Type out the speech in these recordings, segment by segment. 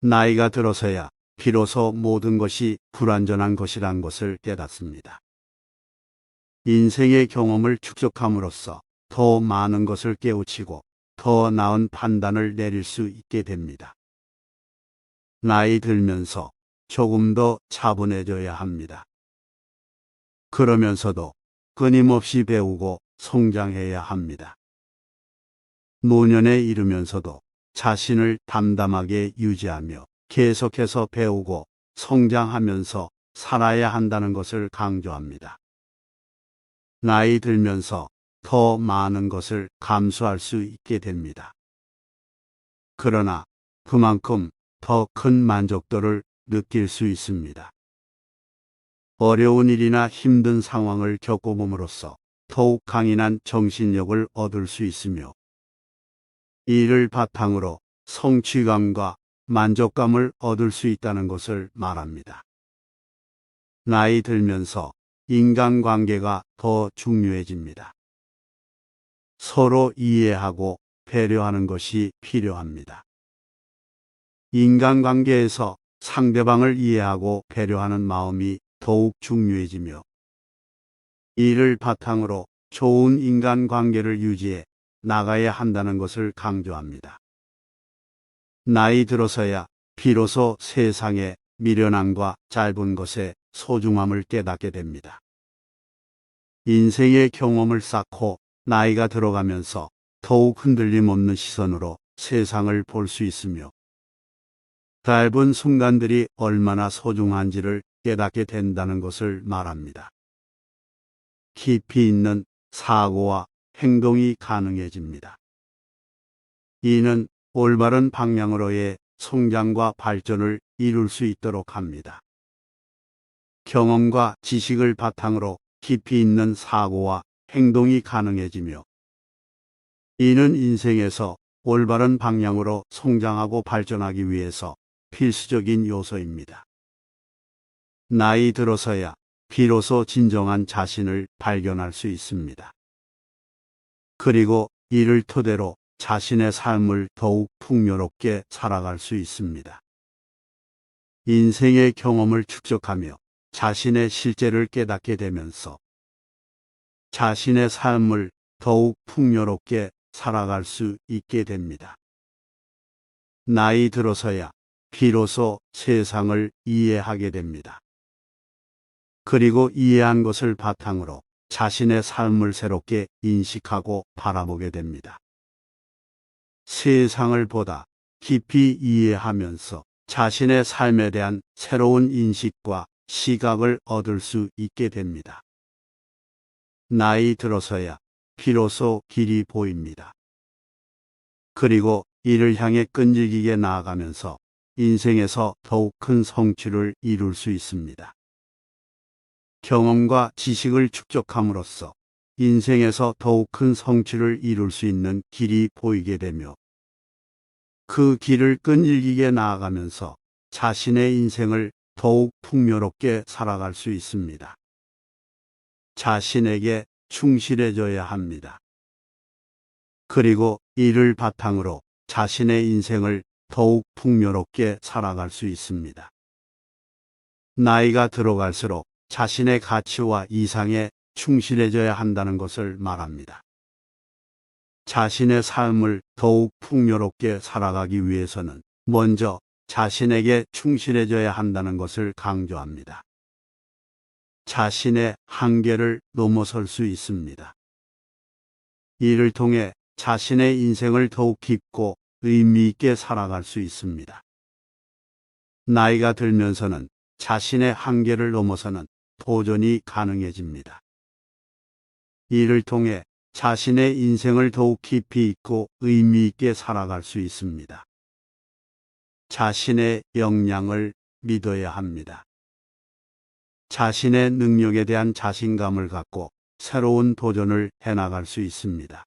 나이가 들어서야 비로소 모든 것이 불완전한 것이란 것을 깨닫습니다. 인생의 경험을 축적함으로써 더 많은 것을 깨우치고 더 나은 판단을 내릴 수 있게 됩니다. 나이 들면서 조금 더 차분해져야 합니다. 그러면서도 끊임없이 배우고 성장해야 합니다. 노년에 이르면서도 자신을 담담하게 유지하며 계속해서 배우고 성장하면서 살아야 한다는 것을 강조합니다. 나이 들면서 더 많은 것을 감수할 수 있게 됩니다. 그러나 그만큼 더 큰 만족도를 느낄 수 있습니다. 어려운 일이나 힘든 상황을 겪어봄으로써 더욱 강인한 정신력을 얻을 수 있으며 이를 바탕으로 성취감과 만족감을 얻을 수 있다는 것을 말합니다. 나이 들면서 인간관계가 더 중요해집니다. 서로 이해하고 배려하는 것이 필요합니다. 인간관계에서 상대방을 이해하고 배려하는 마음이 더욱 중요해지며 이를 바탕으로 좋은 인간관계를 유지해 나가야 한다는 것을 강조합니다. 나이 들어서야 비로소 세상의 미련함과 짧은 것의 소중함을 깨닫게 됩니다. 인생의 경험을 쌓고 나이가 들어가면서 더욱 흔들림 없는 시선으로 세상을 볼 수 있으며 짧은 순간들이 얼마나 소중한지를 깨닫게 된다는 것을 말합니다. 깊이 있는 사고와 행동이 가능해집니다. 이는 올바른 방향으로의 성장과 발전을 이룰 수 있도록 합니다. 경험과 지식을 바탕으로 깊이 있는 사고와 행동이 가능해지며 이는 인생에서 올바른 방향으로 성장하고 발전하기 위해서 필수적인 요소입니다. 나이 들어서야 비로소 진정한 자신을 발견할 수 있습니다. 그리고 이를 토대로 자신의 삶을 더욱 풍요롭게 살아갈 수 있습니다. 인생의 경험을 축적하며 자신의 실제를 깨닫게 되면서 자신의 삶을 더욱 풍요롭게 살아갈 수 있게 됩니다. 나이 들어서야 비로소 세상을 이해하게 됩니다. 그리고 이해한 것을 바탕으로 자신의 삶을 새롭게 인식하고 바라보게 됩니다. 세상을 보다 깊이 이해하면서 자신의 삶에 대한 새로운 인식과 시각을 얻을 수 있게 됩니다. 나이 들어서야 비로소 길이 보입니다. 그리고 이를 향해 끈질기게 나아가면서 인생에서 더욱 큰 성취를 이룰 수 있습니다. 경험과 지식을 축적함으로써 인생에서 더욱 큰 성취를 이룰 수 있는 길이 보이게 되며 그 길을 끈질기게 나아가면서 자신의 인생을 더욱 풍요롭게 살아갈 수 있습니다. 자신에게 충실해져야 합니다. 그리고 이를 바탕으로 자신의 인생을 더욱 풍요롭게 살아갈 수 있습니다. 나이가 들어갈수록 자신의 가치와 이상에 충실해져야 한다는 것을 말합니다. 자신의 삶을 더욱 풍요롭게 살아가기 위해서는 먼저 자신에게 충실해져야 한다는 것을 강조합니다. 자신의 한계를 넘어설 수 있습니다. 이를 통해 자신의 인생을 더욱 깊고 의미 있게 살아갈 수 있습니다. 나이가 들면서는 자신의 한계를 넘어서는 도전이 가능해집니다. 이를 통해 자신의 인생을 더욱 깊이 있고 의미 있게 살아갈 수 있습니다. 자신의 역량을 믿어야 합니다. 자신의 능력에 대한 자신감을 갖고 새로운 도전을 해나갈 수 있습니다.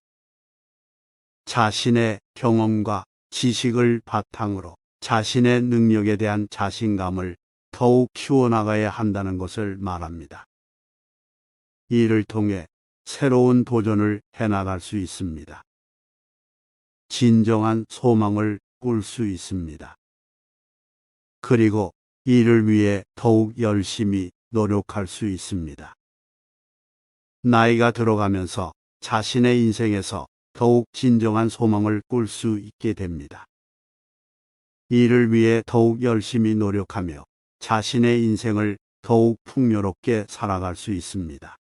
자신의 경험과 지식을 바탕으로 자신의 능력에 대한 자신감을 더욱 키워나가야 한다는 것을 말합니다. 이를 통해 새로운 도전을 해나갈 수 있습니다. 진정한 소망을 꿀 수 있습니다. 그리고 이를 위해 더욱 열심히 노력할 수 있습니다. 나이가 들어가면서 자신의 인생에서 더욱 진정한 소망을 꿀 수 있게 됩니다. 이를 위해 더욱 열심히 노력하며 자신의 인생을 더욱 풍요롭게 살아갈 수 있습니다.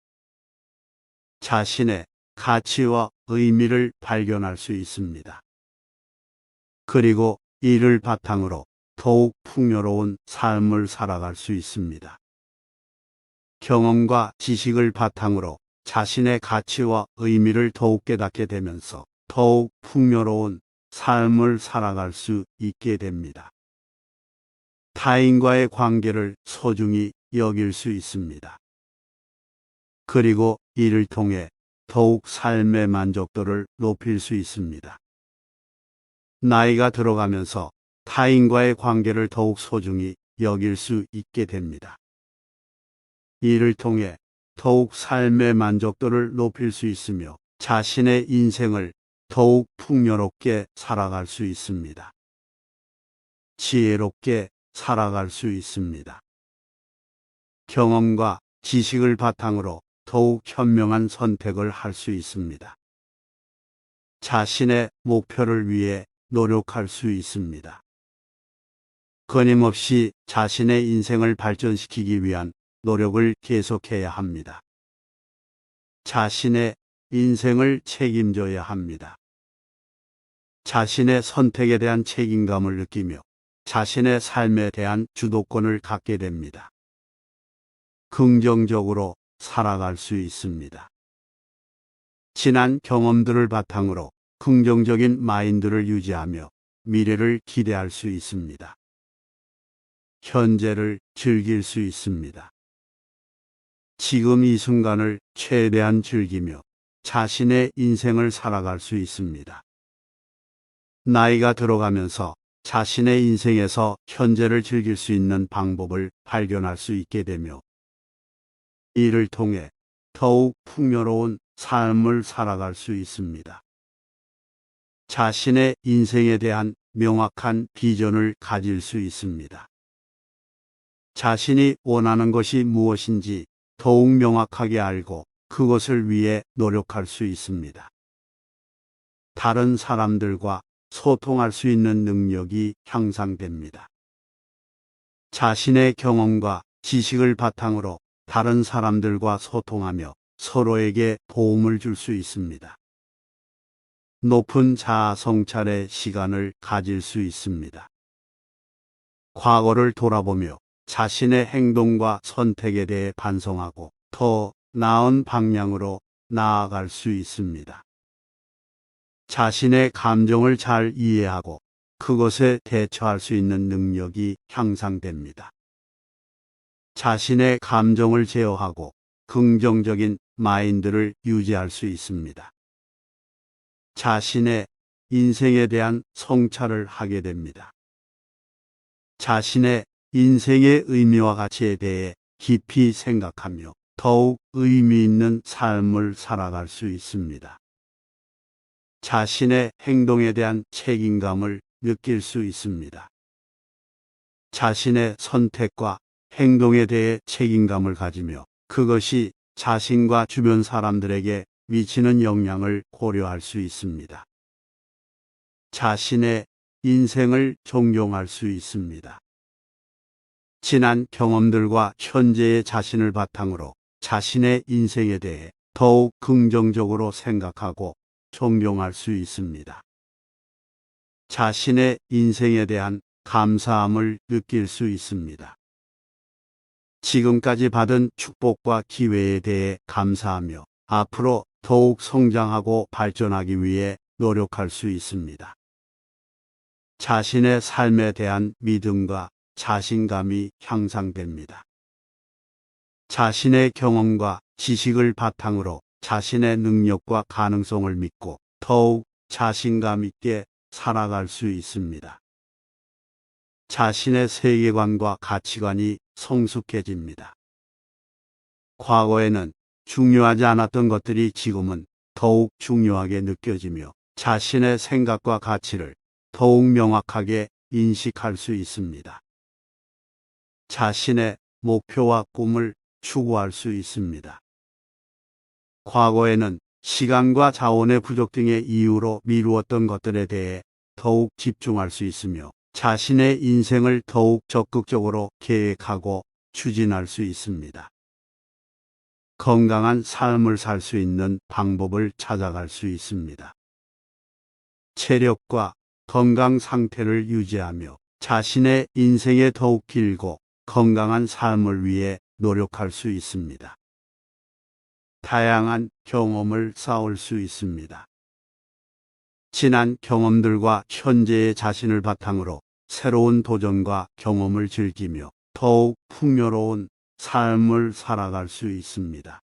자신의 가치와 의미를 발견할 수 있습니다. 그리고 이를 바탕으로 더욱 풍요로운 삶을 살아갈 수 있습니다. 경험과 지식을 바탕으로 자신의 가치와 의미를 더욱 깨닫게 되면서 더욱 풍요로운 삶을 살아갈 수 있게 됩니다. 타인과의 관계를 소중히 여길 수 있습니다. 그리고 이를 통해 더욱 삶의 만족도를 높일 수 있습니다. 나이가 들어가면서 타인과의 관계를 더욱 소중히 여길 수 있게 됩니다. 이를 통해 더욱 삶의 만족도를 높일 수 있으며 자신의 인생을 더욱 풍요롭게 살아갈 수 있습니다. 지혜롭게 살아갈 수 있습니다. 경험과 지식을 바탕으로 더욱 현명한 선택을 할 수 있습니다. 자신의 목표를 위해 노력할 수 있습니다. 끊임없이 자신의 인생을 발전시키기 위한 노력을 계속해야 합니다. 자신의 인생을 책임져야 합니다. 자신의 선택에 대한 책임감을 느끼며 자신의 삶에 대한 주도권을 갖게 됩니다. 긍정적으로 살아갈 수 있습니다. 지난 경험들을 바탕으로 긍정적인 마인드를 유지하며 미래를 기대할 수 있습니다. 현재를 즐길 수 있습니다. 지금 이 순간을 최대한 즐기며 자신의 인생을 살아갈 수 있습니다. 나이가 들어가면서 자신의 인생에서 현재를 즐길 수 있는 방법을 발견할 수 있게 되며 이를 통해 더욱 풍요로운 삶을 살아갈 수 있습니다. 자신의 인생에 대한 명확한 비전을 가질 수 있습니다. 자신이 원하는 것이 무엇인지 더욱 명확하게 알고 그것을 위해 노력할 수 있습니다. 다른 사람들과 소통할 수 있는 능력이 향상됩니다. 자신의 경험과 지식을 바탕으로 다른 사람들과 소통하며 서로에게 도움을 줄 수 있습니다. 높은 자아 성찰의 시간을 가질 수 있습니다. 과거를 돌아보며 자신의 행동과 선택에 대해 반성하고 더 나은 방향으로 나아갈 수 있습니다. 자신의 감정을 잘 이해하고 그것에 대처할 수 있는 능력이 향상됩니다. 자신의 감정을 제어하고 긍정적인 마인드를 유지할 수 있습니다. 자신의 인생에 대한 성찰을 하게 됩니다. 자신의 인생의 의미와 가치에 대해 깊이 생각하며 더욱 의미 있는 삶을 살아갈 수 있습니다. 자신의 행동에 대한 책임감을 느낄 수 있습니다. 자신의 선택과 행동에 대해 책임감을 가지며 그것이 자신과 주변 사람들에게 미치는 영향을 고려할 수 있습니다. 자신의 인생을 존경할 수 있습니다. 지난 경험들과 현재의 자신을 바탕으로 자신의 인생에 대해 더욱 긍정적으로 생각하고 존경할 수 있습니다. 자신의 인생에 대한 감사함을 느낄 수 있습니다. 지금까지 받은 축복과 기회에 대해 감사하며 앞으로 더욱 성장하고 발전하기 위해 노력할 수 있습니다. 자신의 삶에 대한 믿음과 자신감이 향상됩니다. 자신의 경험과 지식을 바탕으로 자신의 능력과 가능성을 믿고 더욱 자신감 있게 살아갈 수 있습니다. 자신의 세계관과 가치관이 성숙해집니다. 과거에는 중요하지 않았던 것들이 지금은 더욱 중요하게 느껴지며 자신의 생각과 가치를 더욱 명확하게 인식할 수 있습니다. 자신의 목표와 꿈을 추구할 수 있습니다. 과거에는 시간과 자원의 부족 등의 이유로 미루었던 것들에 대해 더욱 집중할 수 있으며 자신의 인생을 더욱 적극적으로 계획하고 추진할 수 있습니다. 건강한 삶을 살 수 있는 방법을 찾아갈 수 있습니다. 체력과 건강 상태를 유지하며 자신의 인생에 더욱 길고 건강한 삶을 위해 노력할 수 있습니다. 다양한 경험을 쌓을 수 있습니다. 지난 경험들과 현재의 자신을 바탕으로 새로운 도전과 경험을 즐기며 더욱 풍요로운 삶을 살아갈 수 있습니다.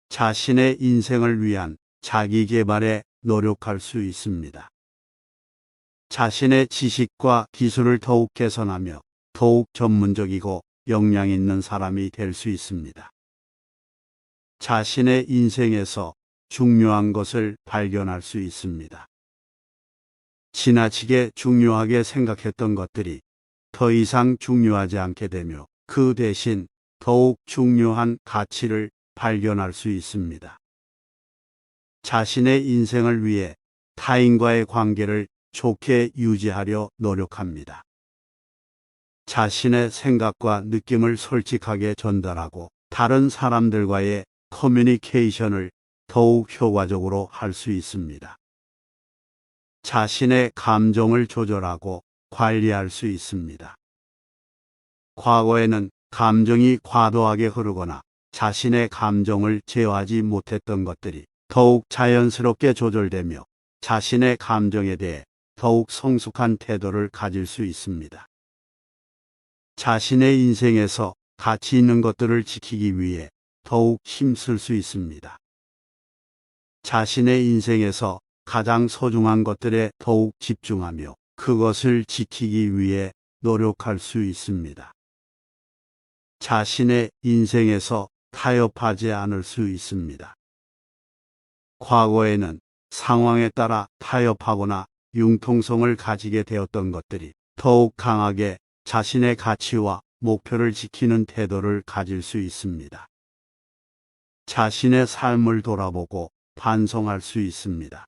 자신의 인생을 위한 자기 개발에 노력할 수 있습니다. 자신의 지식과 기술을 더욱 개선하며 더욱 전문적이고 역량 있는 사람이 될 수 있습니다. 자신의 인생에서 중요한 것을 발견할 수 있습니다. 지나치게 중요하게 생각했던 것들이 더 이상 중요하지 않게 되며 그 대신 더욱 중요한 가치를 발견할 수 있습니다. 자신의 인생을 위해 타인과의 관계를 좋게 유지하려 노력합니다. 자신의 생각과 느낌을 솔직하게 전달하고 다른 사람들과의 커뮤니케이션을 더욱 효과적으로 할 수 있습니다. 자신의 감정을 조절하고 관리할 수 있습니다. 과거에는 감정이 과도하게 흐르거나 자신의 감정을 제어하지 못했던 것들이 더욱 자연스럽게 조절되며 자신의 감정에 대해 더욱 성숙한 태도를 가질 수 있습니다. 자신의 인생에서 가치 있는 것들을 지키기 위해 더욱 힘쓸 수 있습니다. 자신의 인생에서 가장 소중한 것들에 더욱 집중하며 그것을 지키기 위해 노력할 수 있습니다. 자신의 인생에서 타협하지 않을 수 있습니다. 과거에는 상황에 따라 타협하거나 융통성을 가지게 되었던 것들이 더욱 강하게 자신의 가치와 목표를 지키는 태도를 가질 수 있습니다. 자신의 삶을 돌아보고 반성할 수 있습니다.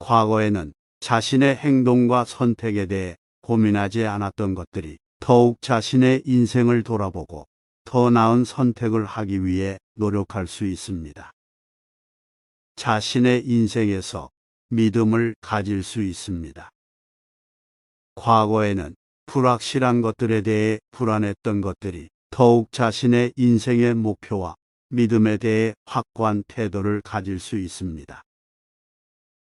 과거에는 자신의 행동과 선택에 대해 고민하지 않았던 것들이 더욱 자신의 인생을 돌아보고 더 나은 선택을 하기 위해 노력할 수 있습니다. 자신의 인생에서 믿음을 가질 수 있습니다. 과거에는 불확실한 것들에 대해 불안했던 것들이 더욱 자신의 인생의 목표와 믿음에 대해 확고한 태도를 가질 수 있습니다.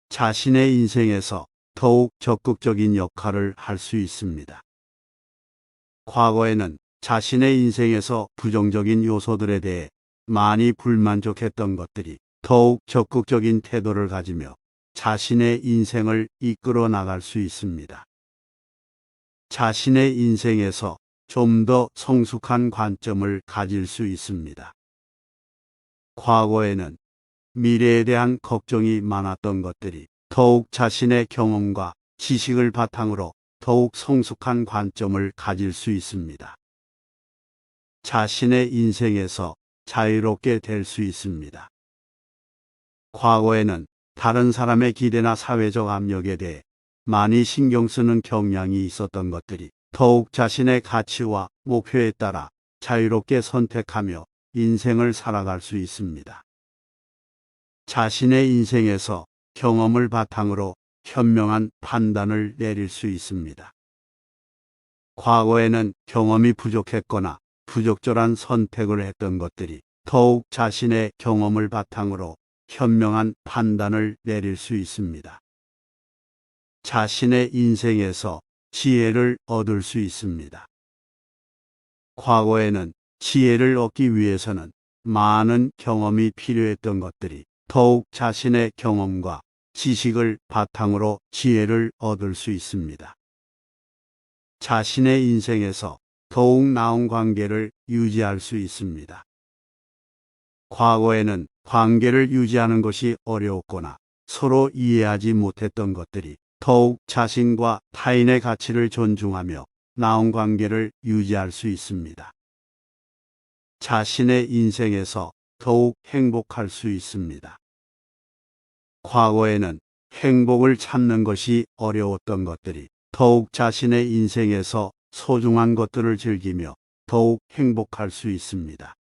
자신의 인생에서 더욱 적극적인 역할을 할 수 있습니다. 과거에는 자신의 인생에서 부정적인 요소들에 대해 많이 불만족했던 것들이 더욱 적극적인 태도를 가지며 자신의 인생을 이끌어 나갈 수 있습니다. 자신의 인생에서 좀 더 성숙한 관점을 가질 수 있습니다. 과거에는 미래에 대한 걱정이 많았던 것들이 더욱 자신의 경험과 지식을 바탕으로 더욱 성숙한 관점을 가질 수 있습니다. 자신의 인생에서 자유롭게 될 수 있습니다. 과거에는 다른 사람의 기대나 사회적 압력에 대해 많이 신경 쓰는 경향이 있었던 것들이 더욱 자신의 가치와 목표에 따라 자유롭게 선택하며 인생을 살아갈 수 있습니다. 자신의 인생에서 경험을 바탕으로 현명한 판단을 내릴 수 있습니다. 과거에는 경험이 부족했거나 부적절한 선택을 했던 것들이 더욱 자신의 경험을 바탕으로 현명한 판단을 내릴 수 있습니다. 자신의 인생에서 지혜를 얻을 수 있습니다. 과거에는 지혜를 얻기 위해서는 많은 경험이 필요했던 것들이 더욱 자신의 경험과 지식을 바탕으로 지혜를 얻을 수 있습니다. 자신의 인생에서 더욱 나은 관계를 유지할 수 있습니다. 과거에는 관계를 유지하는 것이 어려웠거나 서로 이해하지 못했던 것들이 더욱 자신과 타인의 가치를 존중하며 나은 관계를 유지할 수 있습니다. 자신의 인생에서 더욱 행복할 수 있습니다. 과거에는 행복을 찾는 것이 어려웠던 것들이 더욱 자신의 인생에서 소중한 것들을 즐기며 더욱 행복할 수 있습니다.